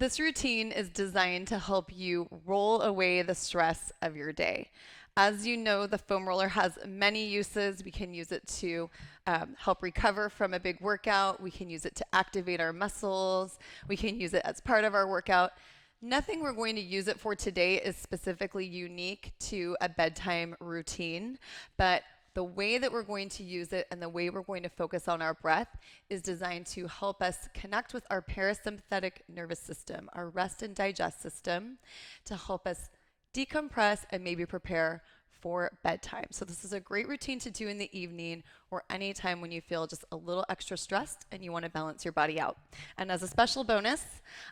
This routine is designed to help you roll away the stress of your day. As you know, the foam roller has many uses. We can use it to help recover from a big workout. We can use it to activate our muscles. We can use it as part of our workout. Nothing we're going to use it for today is specifically unique to a bedtime routine, but the way that we're going to use it and the way we're going to focus on our breath is designed to help us connect with our parasympathetic nervous system, our rest and digest system, to help us decompress and maybe prepare for bedtime. So this is a great routine to do in the evening or anytime when you feel just a little extra stressed and you want to balance your body out. And as a special bonus,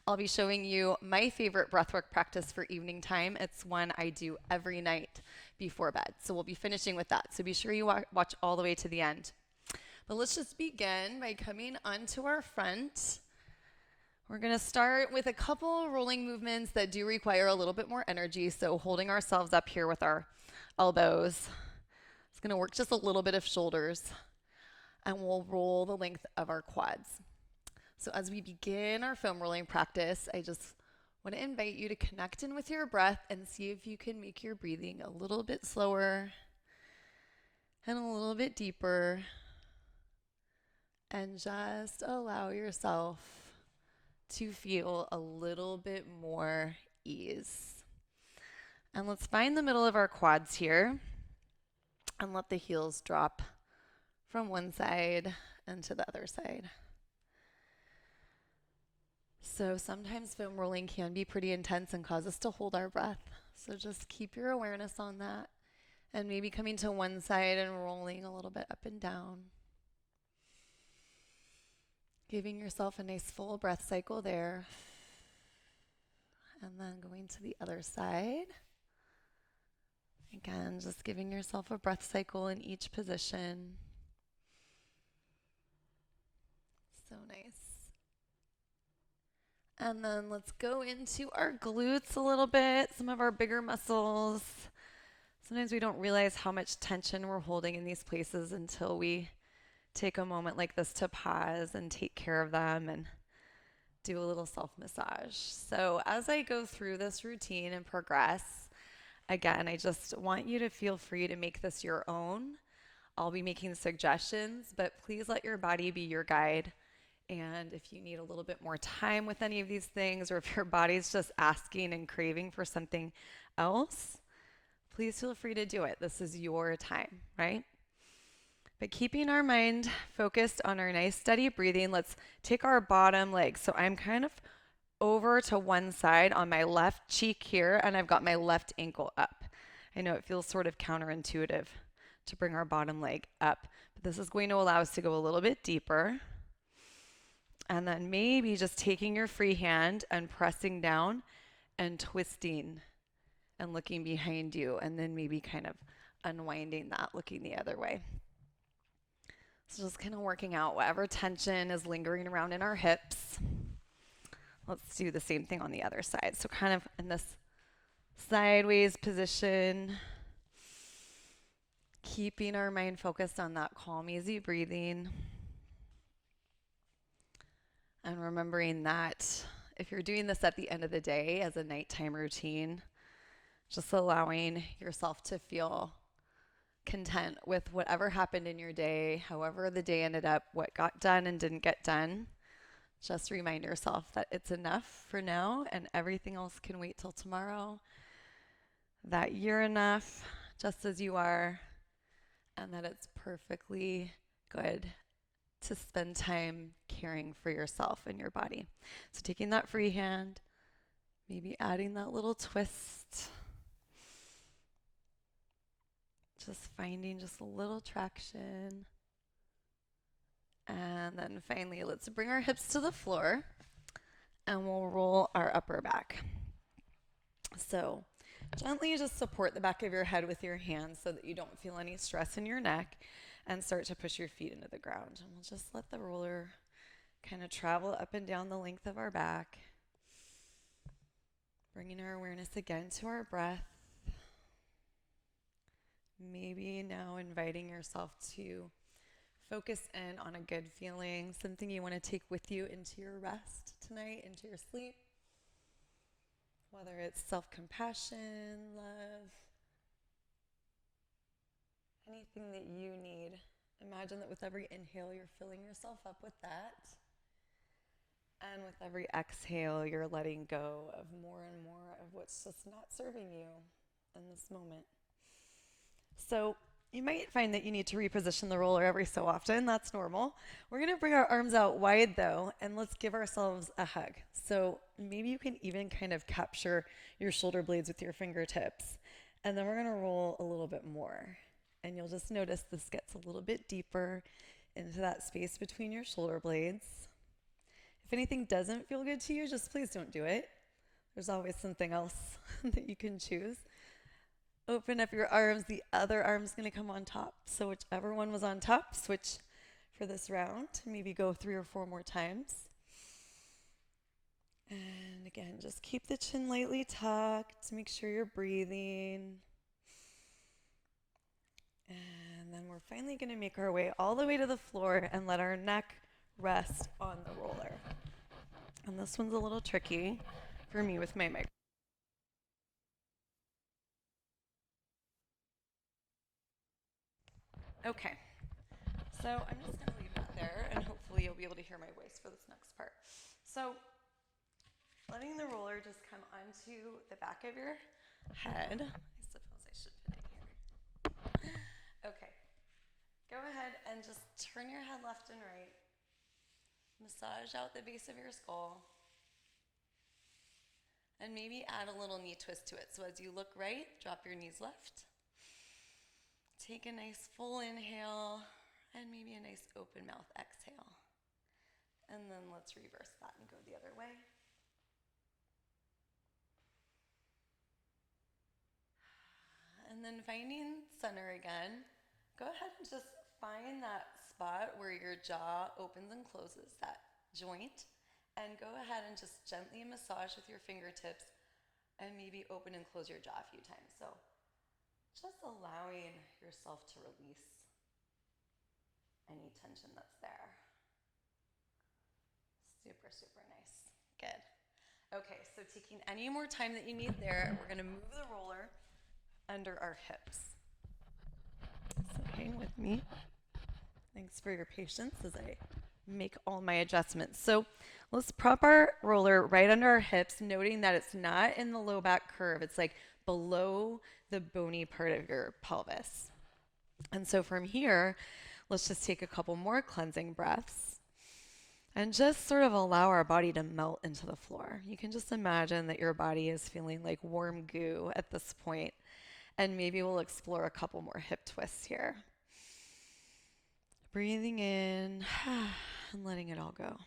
I'll be showing you my favorite breathwork practice for evening time. It's one I do every night before bed. So we'll be finishing with that. So be sure you watch all the way to the end. But let's just begin by coming onto our front. We're going to start with a couple rolling movements that do require a little bit more energy. So holding ourselves up here with our elbows. It's going to work just a little bit of shoulders. And we'll roll the length of our quads. So as we begin our foam rolling practice, I just want to invite you to connect in with your breath and see if you can make your breathing a little bit slower and a little bit deeper. And just allow yourself to feel a little bit more ease. And let's find the middle of our quads here and let the heels drop from one side and to the other side. So sometimes foam rolling can be pretty intense and cause us to hold our breath. So just keep your awareness on that and maybe coming to one side and rolling a little bit up and down. Giving yourself a nice full breath cycle there. And then going to the other side. Again, just giving yourself a breath cycle in each position. So nice. And then let's go into our glutes a little bit, some of our bigger muscles. Sometimes we don't realize how much tension we're holding in these places until we take a moment like this to pause and take care of them and do a little self-massage. So as I go through this routine and progress, again, I just want you to feel free to make this your own. I'll be making suggestions, but please let your body be your guide. And if you need a little bit more time with any of these things, or if your body's just asking and craving for something else, please feel free to do it. This is your time, right? But keeping our mind focused on our nice steady breathing, let's take our bottom leg. So I'm kind of over to one side on my left cheek here, and I've got my left ankle up. I know it feels sort of counterintuitive to bring our bottom leg up, but this is going to allow us to go a little bit deeper. And then maybe just taking your free hand and pressing down and twisting and looking behind you, and then maybe kind of unwinding that, looking the other way. So just kind of working out whatever tension is lingering around in our hips. Let's do the same thing on the other side. So kind of in this sideways position, keeping our mind focused on that calm, easy breathing. And remembering that if you're doing this at the end of the day as a nighttime routine, just allowing yourself to feel content with whatever happened in your day, however the day ended up, what got done and didn't get done. Just remind yourself that it's enough for now and everything else can wait till tomorrow, that you're enough just as you are, and that it's perfectly good to spend time caring for yourself and your body. So taking that free hand, maybe adding that little twist, just finding just a little traction. And then finally, let's bring our hips to the floor and we'll roll our upper back. So gently just support the back of your head with your hands so that you don't feel any stress in your neck, and start to push your feet into the ground. And we'll just let the roller kind of travel up and down the length of our back, bringing our awareness again to our breath. Maybe now inviting yourself to focus in on a good feeling, something you want to take with you into your rest tonight, into your sleep. Whether it's self-compassion, love, anything that you need. Imagine that with every inhale, you're filling yourself up with that. And with every exhale, you're letting go of more and more of what's just not serving you in this moment. So you might find that you need to reposition the roller every so often. That's normal. We're going to bring our arms out wide though, and let's give ourselves a hug. So maybe you can even kind of capture your shoulder blades with your fingertips. And then we're going to roll a little bit more. And you'll just notice this gets a little bit deeper into that space between your shoulder blades. If anything doesn't feel good to you, just please don't do it. There's always something else that you can choose. Open up your arms. The other arm's going to come on top. So whichever one was on top, switch for this round. Maybe go 3 or 4 more times. And again, just keep the chin lightly tucked. Make sure you're breathing. And then we're finally going to make our way all the way to the floor and let our neck rest on the roller. And this one's a little tricky for me with my mic. Okay, so I'm just going to leave that there, and hopefully you'll be able to hear my voice for this next part. So letting the roller just come onto the back of your head. I suppose I should put it here. Okay, go ahead and just turn your head left and right. Massage out the base of your skull. And maybe add a little knee twist to it. So as you look right, drop your knees left. Take a nice full inhale and maybe a nice open mouth exhale. And then let's reverse that and go the other way. And then finding center again, go ahead and just find that spot where your jaw opens and closes, that joint. And go ahead and just gently massage with your fingertips and maybe open and close your jaw a few times. So just allowing yourself to release any tension that's there. Super, super nice. Good. Okay, so taking any more time that you need there, we're going to move the roller under our hips. So hang with me. Thanks for your patience as I make all my adjustments. So let's prop our roller right under our hips, noting that it's not in the low back curve. It's like below the bony part of your pelvis. And so from here, let's just take a couple more cleansing breaths and just sort of allow our body to melt into the floor. You can just imagine that your body is feeling like warm goo at this point, and maybe we'll explore a couple more hip twists here. Breathing in and letting it all go.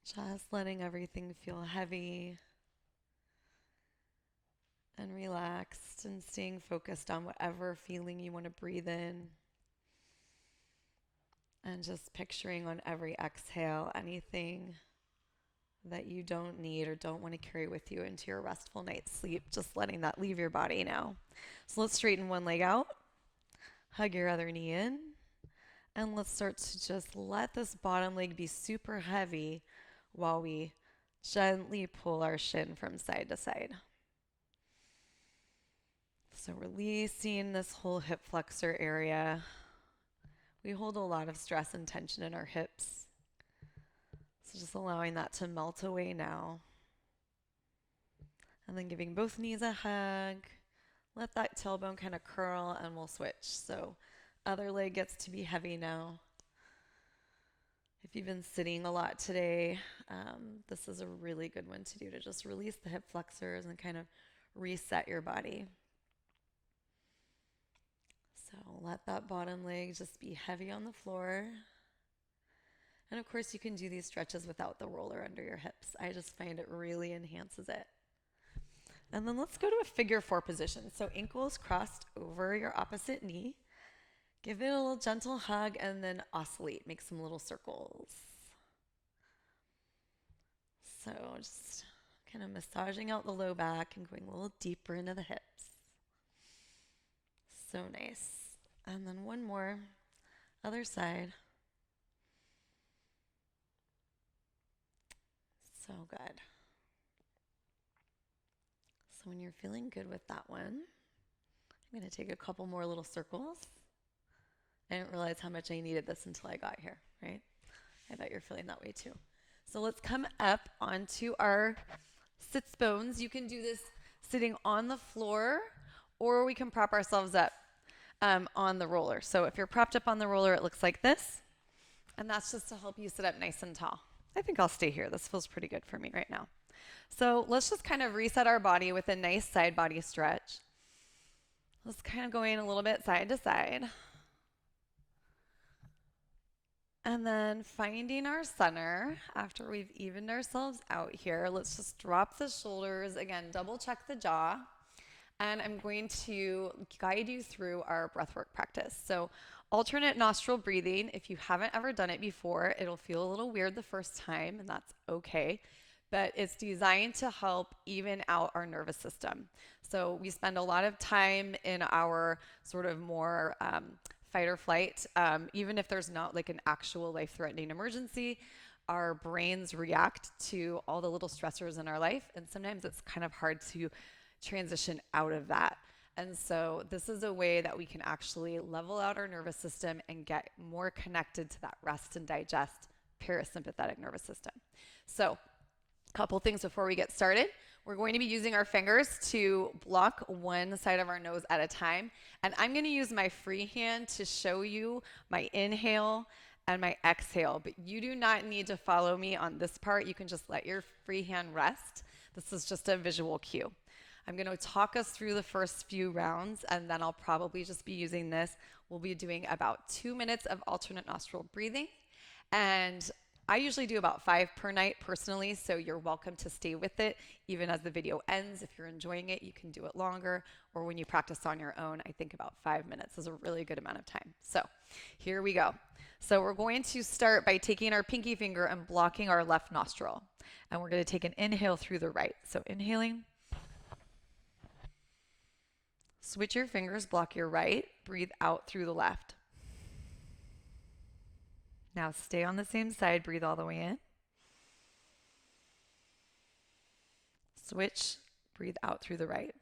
Just letting everything feel heavy and relaxed and staying focused on whatever feeling you want to breathe in. And just picturing on every exhale anything that you don't need or don't want to carry with you into your restful night's sleep. Just letting that leave your body now. So let's straighten one leg out. Hug your other knee in. And let's start to just let this bottom leg be super heavy while we gently pull our shin from side to side. So releasing this whole hip flexor area. We hold a lot of stress and tension in our hips. So just allowing that to melt away now. And then giving both knees a hug. Let that tailbone kind of curl and we'll switch. So other leg gets to be heavy now. If you've been sitting a lot today, this is a really good one to do to just release the hip flexors and kind of reset your body. So let that bottom leg just be heavy on the floor. And of course, you can do these stretches without the roller under your hips. I just find it really enhances it. And then let's go to a figure 4 position. So ankles crossed over your opposite knee. Give it a little gentle hug and then oscillate. Make some little circles. So just kind of massaging out the low back and going a little deeper into the hips. So nice. And then one more. Other side. So good. So when you're feeling good with that one, I'm going to take a couple more little circles. I didn't realize how much I needed this until I got here, right? I bet you're feeling that way too. So let's come up onto our sits bones. You can do this sitting on the floor, or we can prop ourselves up on the roller. So if you're propped up on the roller, it looks like this. And that's just to help you sit up nice and tall. I think I'll stay here. This feels pretty good for me right now. So let's just kind of reset our body with a nice side body stretch. Let's kind of going a little bit side to side. And then finding our center after we've evened ourselves out here. Let's just drop the shoulders. Again, double check the jaw. And I'm going to guide you through our breathwork practice. So alternate nostril breathing. If you haven't ever done it before, it'll feel a little weird the first time, and that's okay. But it's designed to help even out our nervous system. So we spend a lot of time in our sort of more fight or flight, even if there's not like an actual life-threatening emergency. Our brains react to all the little stressors in our life, and sometimes it's kind of hard to transition out of that. And so this is a way that we can actually level out our nervous system and get more connected to that rest and digest parasympathetic nervous system. So a couple things before we get started. We're going to be using our fingers to block one side of our nose at a time. And I'm going to use my free hand to show you my inhale and my exhale. But you do not need to follow me on this part. You can just let your free hand rest. This is just a visual cue. I'm going to talk us through the first few rounds, and then I'll probably just be using this. We'll be doing about 2 minutes of alternate nostril breathing. And I usually do about 5 per night personally, so you're welcome to stay with it even as the video ends. If you're enjoying it, you can do it longer, or when you practice on your own, I think about 5 minutes is a really good amount of time. So here we go. So we're going to start by taking our pinky finger and blocking our left nostril. And we're going to take an inhale through the right. So inhaling. Switch your fingers, block your right, breathe out through the left. Now stay on the same side, breathe all the way in. Switch, breathe out through the right.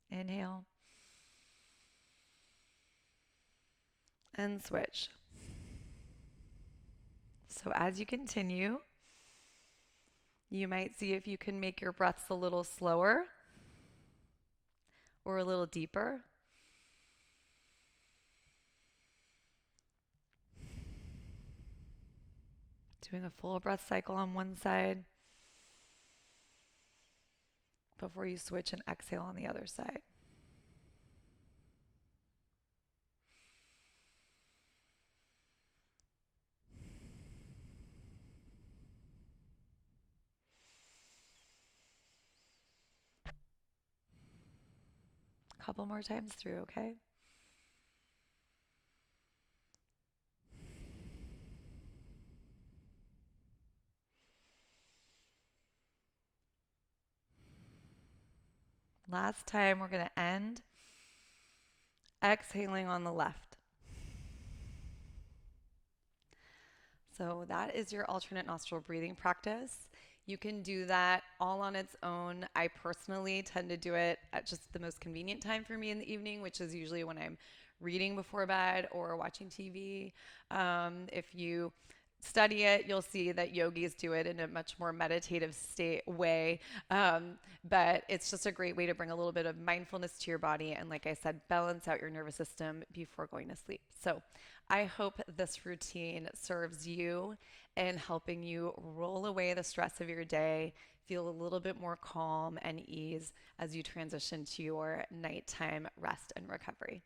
Inhale. And switch. So as you continue, you might see if you can make your breaths a little slower or a little deeper. Doing a full breath cycle on one side before you switch and exhale on the other side. A couple more times through, okay? Last time, we're going to end exhaling on the left. So that is your alternate nostril breathing practice. You can do that all on its own. I personally tend to do it at just the most convenient time for me in the evening, which is usually when I'm reading before bed or watching TV. If you study it, you'll see that yogis do it in a much more meditative state way. But it's just a great way to bring a little bit of mindfulness to your body and, like I said, balance out your nervous system before going to sleep. So I hope this routine serves you in helping you roll away the stress of your day, feel a little bit more calm and ease as you transition to your nighttime rest and recovery.